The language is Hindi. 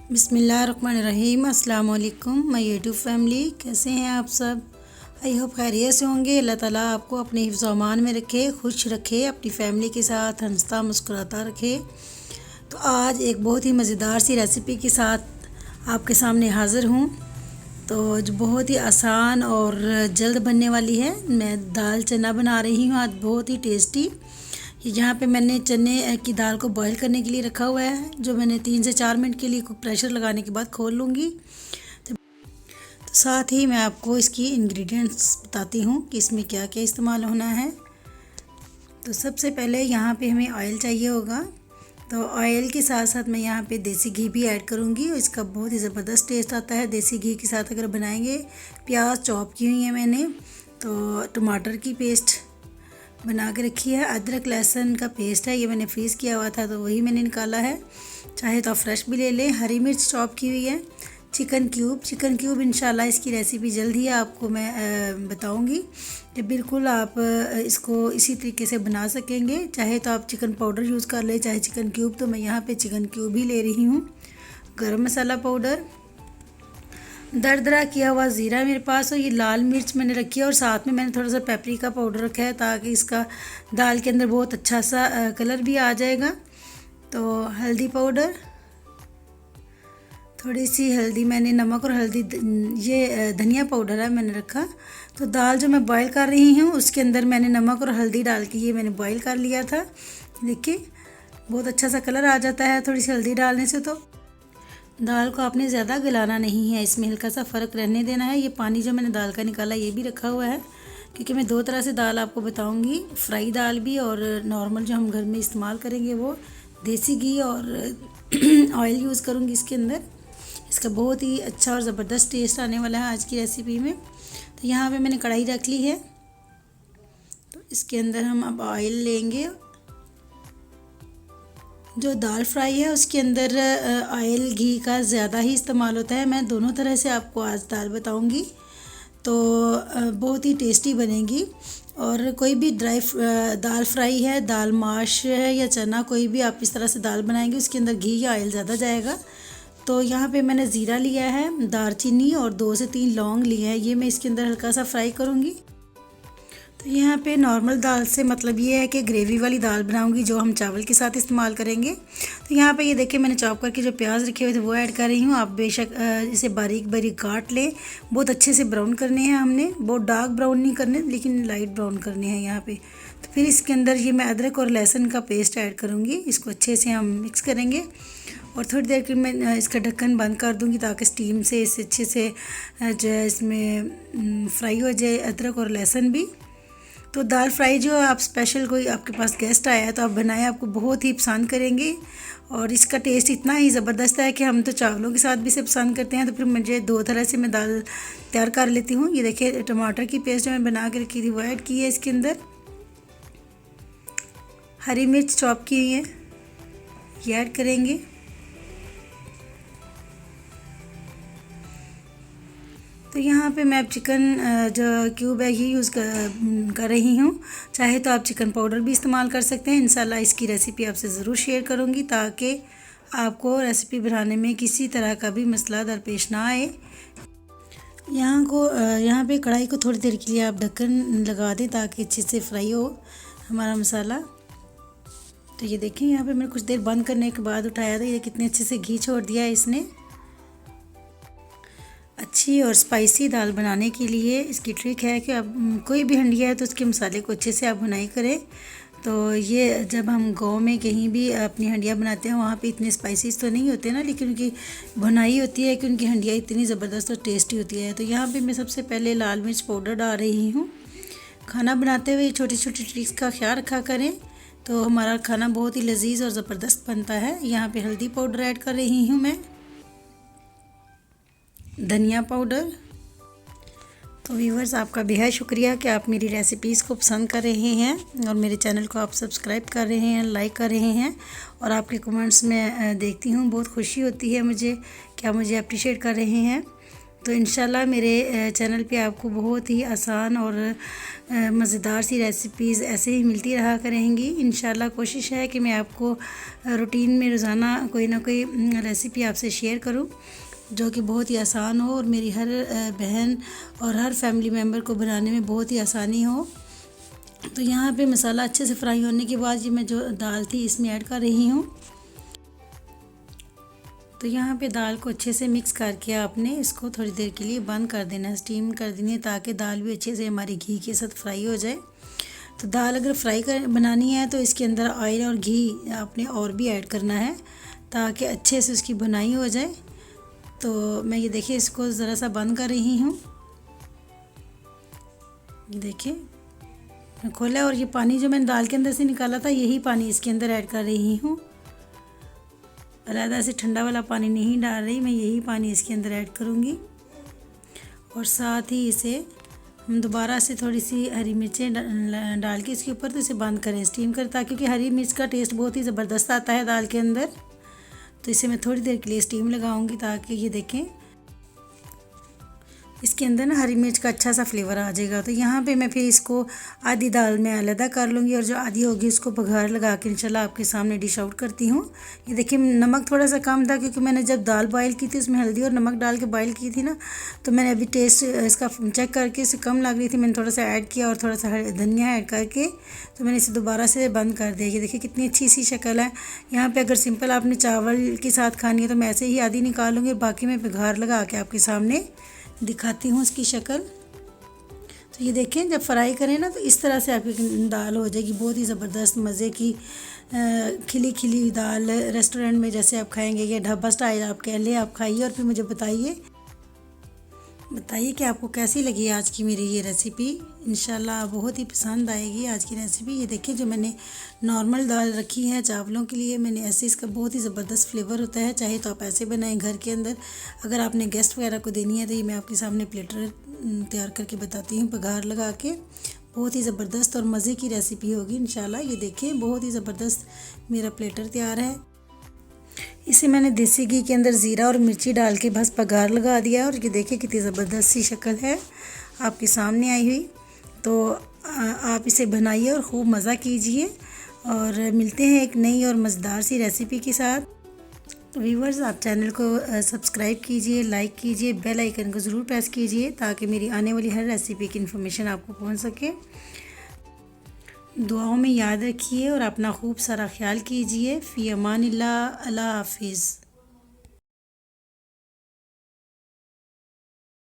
बिस्मिल्लाहिर्रहमानिर्रहीम। अस्सलाम वालेकुम माय यूट्यूब फैमिली, कैसे हैं आप सब। आई होप खैरियत से होंगे। अल्लाह ताला आपको अपने हिफ्ज़ व अमान में रखे, खुश रखे, अपनी फैमिली के साथ हंसता मुस्कुराता रखे। तो आज एक बहुत ही मज़ेदार सी रेसिपी के साथ आपके सामने हाज़िर हूँ, तो जो बहुत ही आसान और जल्द बनने वाली है। मैं दाल चना बना रही हूँ आज, बहुत ही टेस्टी। यहाँ पे मैंने चने की दाल को बॉईल करने के लिए रखा हुआ है, जो मैंने 3 से 4 मिनट के लिए प्रेशर लगाने के बाद खोल लूँगी। तो साथ ही मैं आपको इसकी इंग्रेडिएंट्स बताती हूँ कि इसमें क्या क्या इस्तेमाल होना है। तो सबसे पहले यहाँ पे हमें ऑयल चाहिए होगा, तो ऑयल के साथ साथ मैं यहाँ पे देसी घी भी ऐड करूँगी और इसका बहुत ही ज़बरदस्त टेस्ट आता है देसी घी के साथ अगर बनाएंगे। प्याज चॉप की हुई है मैंने, तो टमाटर की पेस्ट बना के रखी है, अदरक लहसुन का पेस्ट है, ये मैंने फ्रीज़ किया हुआ था तो वही मैंने निकाला है, चाहे तो आप फ्रेश भी ले लें। हरी मिर्च चॉप की हुई है, चिकन क्यूब इंशाल्लाह इसकी रेसिपी जल्द ही आपको मैं बताऊंगी कि बिल्कुल आप इसको इसी तरीके से बना सकेंगे। चाहे तो आप चिकन पाउडर यूज़ कर लें, चाहे चिकन क्यूब, तो मैं यहाँ पे चिकन क्यूब ही ले रही हूँ। गरम मसाला पाउडर, दरदरा किया हुआ ज़ीरा मेरे पास, और ये लाल मिर्च मैंने रखी है, और साथ में मैंने थोड़ा सा पेपरिका पाउडर रखा है ताकि इसका दाल के अंदर बहुत अच्छा सा कलर भी आ जाएगा। तो हल्दी पाउडर, थोड़ी सी हल्दी, मैंने नमक और हल्दी, ये धनिया पाउडर है मैंने रखा। तो दाल जो मैं बॉईल कर रही हूँ उसके अंदर मैंने नमक और हल्दी डाल के ये मैंने बॉईल कर लिया था। देखिए बहुत अच्छा सा कलर आ जाता है थोड़ी सी हल्दी डालने से। तो दाल को आपने ज़्यादा गलाना नहीं है, इसमें हल्का सा फ़र्क रहने देना है। ये पानी जो मैंने दाल का निकाला ये भी रखा हुआ है, क्योंकि मैं दो तरह से दाल आपको बताऊंगी, फ्राई दाल भी और नॉर्मल जो हम घर में इस्तेमाल करेंगे वो। देसी घी और ऑयल यूज़ करूँगी इसके अंदर, इसका बहुत ही अच्छा और ज़बरदस्त टेस्ट आने वाला है आज की रेसिपी में। तो यहाँ पर मैंने कढ़ाई रख ली है, तो इसके अंदर हम अब ऑयल लेंगे। जो दाल फ्राई है उसके अंदर ऑयल घी का ज़्यादा ही इस्तेमाल होता है। मैं दोनों तरह से आपको आज दाल बताऊंगी, तो बहुत ही टेस्टी बनेगी। और कोई भी दाल फ्राई है, दाल माश है या चना, कोई भी आप इस तरह से दाल बनाएंगे उसके अंदर घी या ऑयल ज़्यादा जाएगा। तो यहाँ पे मैंने ज़ीरा लिया है, दालचीनी और 2 से 3 लौंग लिए हैं, ये मैं इसके अंदर हल्का सा फ्राई करूँगी। तो यहाँ पे नॉर्मल दाल से मतलब ये है कि ग्रेवी वाली दाल बनाऊंगी जो हम चावल के साथ इस्तेमाल करेंगे। तो यहाँ पे ये देखिए मैंने चॉप करके जो प्याज रखे हुए थे वो ऐड कर रही हूँ। आप बेशक इसे बारीक बारीक काट लें, बहुत अच्छे से ब्राउन करने हैं हमने, बहुत डार्क ब्राउन नहीं करने लेकिन लाइट ब्राउन करने हैं यहाँ पे। तो फिर इसके अंदर ये मैं अदरक और लहसुन का पेस्ट ऐड करूँगी, इसको अच्छे से हम मिक्स करेंगे और थोड़ी देर के मैं इसका ढक्कन बंद कर दूँगी ताकि स्टीम से इसे अच्छे से जो है इसमें फ्राई हो जाए अदरक और लहसुन भी। तो दाल फ्राई जो आप स्पेशल कोई आपके पास गेस्ट आया है तो आप बनाएं, आपको बहुत ही पसंद करेंगे और इसका टेस्ट इतना ही ज़बरदस्त है कि हम तो चावलों के साथ भी इसे पसंद करते हैं। तो फिर मुझे 2 तरह से मैं दाल तैयार कर लेती हूँ। ये देखिए टमाटर की पेस्ट जो मैं बना के रखी थी वो ऐड की है इसके अंदर, हरी मिर्च चॉप की हुई है ये ऐड करेंगे। तो यहाँ पे मैं अब चिकन जो क्यूब है ये यूज़ कर रही हूँ, चाहे तो आप चिकन पाउडर भी इस्तेमाल कर सकते हैं। इंशाल्लाह इसकी रेसिपी आपसे ज़रूर शेयर करूँगी ताकि आपको रेसिपी बनाने में किसी तरह का भी मसला दरपेश ना आए। यहाँ पे कढ़ाई को थोड़ी देर के लिए आप ढक्कन लगा दें ताकि अच्छे से फ्राई हो हमारा मसाला। तो ये देखें यहाँ पे मैंने कुछ देर बंद करने के बाद उठाया था, ये कितने अच्छे से घी छोड़ दिया है इसने। अच्छी और स्पाइसी दाल बनाने के लिए इसकी ट्रिक है कि आप कोई भी हंडिया है तो उसके मसाले को अच्छे से आप भुनाई करें। तो ये जब हम गांव में कहीं भी अपनी हंडिया बनाते हैं वहाँ पे इतने स्पाइसीज तो नहीं होते ना, लेकिन उनकी भुनाई होती है कि उनकी हंडिया इतनी ज़बरदस्त और टेस्टी होती है। तो यहाँ पे मैं सबसे पहले लाल मिर्च पाउडर डाल रही हूँ। खाना बनाते हुए छोटी छोटी ट्रिक्स का ख्याल रखा करें तो हमारा खाना बहुत ही लजीज और ज़बरदस्त बनता है। यहाँ पर हल्दी पाउडर ऐड कर रही हूँ मैं, धनिया पाउडर। तो व्यूवर्स आपका बेहद शुक्रिया कि आप मेरी रेसिपीज़ को पसंद कर रहे हैं और मेरे चैनल को आप सब्सक्राइब कर रहे हैं, लाइक कर रहे हैं और आपके कमेंट्स में देखती हूँ, बहुत खुशी होती है मुझे कि आप मुझे अप्रिशिएट कर रहे हैं। तो इंशाल्लाह मेरे चैनल पे आपको बहुत ही आसान और मज़ेदार सी रेसिपीज़ ऐसे ही मिलती रहा करेंगी। इंशाल्लाह कोशिश है कि मैं आपको रूटीन में रोज़ाना कोई ना कोई रेसिपी आपसे शेयर करूं जो कि बहुत ही आसान हो और मेरी हर बहन और हर फैमिली मेम्बर को बनाने में बहुत ही आसानी हो। तो यहाँ पे मसाला अच्छे से फ्राई होने के बाद ये मैं जो दाल थी इसमें ऐड कर रही हूँ। तो यहाँ पे दाल को अच्छे से मिक्स करके आपने इसको थोड़ी देर के लिए बंद कर देना है, स्टीम कर देनी है, ताकि दाल भी अच्छे से हमारी घी के साथ फ्राई हो जाए। तो दाल अगर फ्राई कर बनानी है तो इसके अंदर ऑयल और घी आपने और भी ऐड करना है ताकि अच्छे से उसकी बुनाई हो जाए। तो मैं ये देखिए इसको ज़रा सा बंद कर रही हूँ। ये देखिए मैं खोला और ये पानी जो मैंने दाल के अंदर से निकाला था यही पानी इसके अंदर ऐड कर रही हूँ। अलग से ठंडा वाला पानी नहीं डाल रही, मैं यही पानी इसके अंदर ऐड करूँगी। और साथ ही इसे हम दोबारा से थोड़ी सी हरी मिर्चें डाल के इसके ऊपर तो इसे बंद करें, स्टीम करें, ताकि क्योंकि हरी मिर्च का टेस्ट बहुत ही ज़बरदस्त आता है दाल के अंदर। तो इसे मैं थोड़ी देर के लिए स्टीम लगाऊंगी ताकि ये देखें इसके अंदर ना हरी मिर्च का अच्छा सा फ्लेवर आ जाएगा। तो यहाँ पे मैं फिर इसको आधी दाल में अलग कर लूँगी और जो आधी होगी उसको बघार लगा के इंशाल्लाह आपके सामने डिश आउट करती हूँ। ये देखिए नमक थोड़ा सा कम था क्योंकि मैंने जब दाल बॉयल की थी उसमें हल्दी और नमक डाल के बॉयल की थी ना, तो मैंने अभी टेस्ट इसका चेक करके इसे कम लग रही थी, मैंने थोड़ा सा ऐड किया और थोड़ा सा धनिया ऐड करके तो मैंने इसे दोबारा से बंद कर दिया। ये देखिए कितनी अच्छी सी शक्ल है। यहाँ पर अगर सिंपल आपने चावल के साथ खानी है तो मैं ऐसे ही आधी निकालूँगी और बाकी मैं बघार लगा के आपके सामने दिखाती हूँ इसकी शक्ल। तो ये देखें जब फ्राई करें ना तो इस तरह से आपकी दाल हो जाएगी, बहुत ही ज़बरदस्त मज़े की खिली खिली दाल। रेस्टोरेंट में जैसे आप खाएंगे या ढाबा स्टाइल आप कह लें, आप खाइए और फिर मुझे बताइए कि आपको कैसी लगी आज की मेरी ये रेसिपी। इंशाल्लाह बहुत ही पसंद आएगी आज की रेसिपी। ये देखिए जो मैंने नॉर्मल दाल रखी है चावलों के लिए, मैंने ऐसे इसका बहुत ही ज़बरदस्त फ्लेवर होता है। चाहे तो आप ऐसे बनाएं घर के अंदर, अगर आपने गेस्ट वगैरह को देनी है तो ये मैं आपके सामने प्लेटर तैयार करके बताती हूँ बघार लगा के। बहुत ही ज़बरदस्त और मज़े की रेसिपी होगी इंशाल्लाह। ये देखें बहुत ही ज़बरदस्त मेरा प्लेटर तैयार है। इसे मैंने देसी घी के अंदर ज़ीरा और मिर्ची डाल के बस बघार लगा दिया और ये देखिए कितनी ज़बरदस्त सी शक्ल है आपके सामने आई हुई। तो आप इसे बनाइए और खूब मज़ा कीजिए और मिलते हैं एक नई और मज़ेदार सी रेसिपी के साथ। तो व्यूवर्स आप चैनल को सब्सक्राइब कीजिए, लाइक कीजिए, बेल आइकन को ज़रूर प्रेस कीजिए ताकि मेरी आने वाली हर रेसिपी की इन्फॉर्मेशन आपको पहुंच सके। दुआओं में याद रखिए और अपना खूब सारा ख्याल कीजिए। फ़ी अमानिल्लाह, अल्लाह हाफिज़।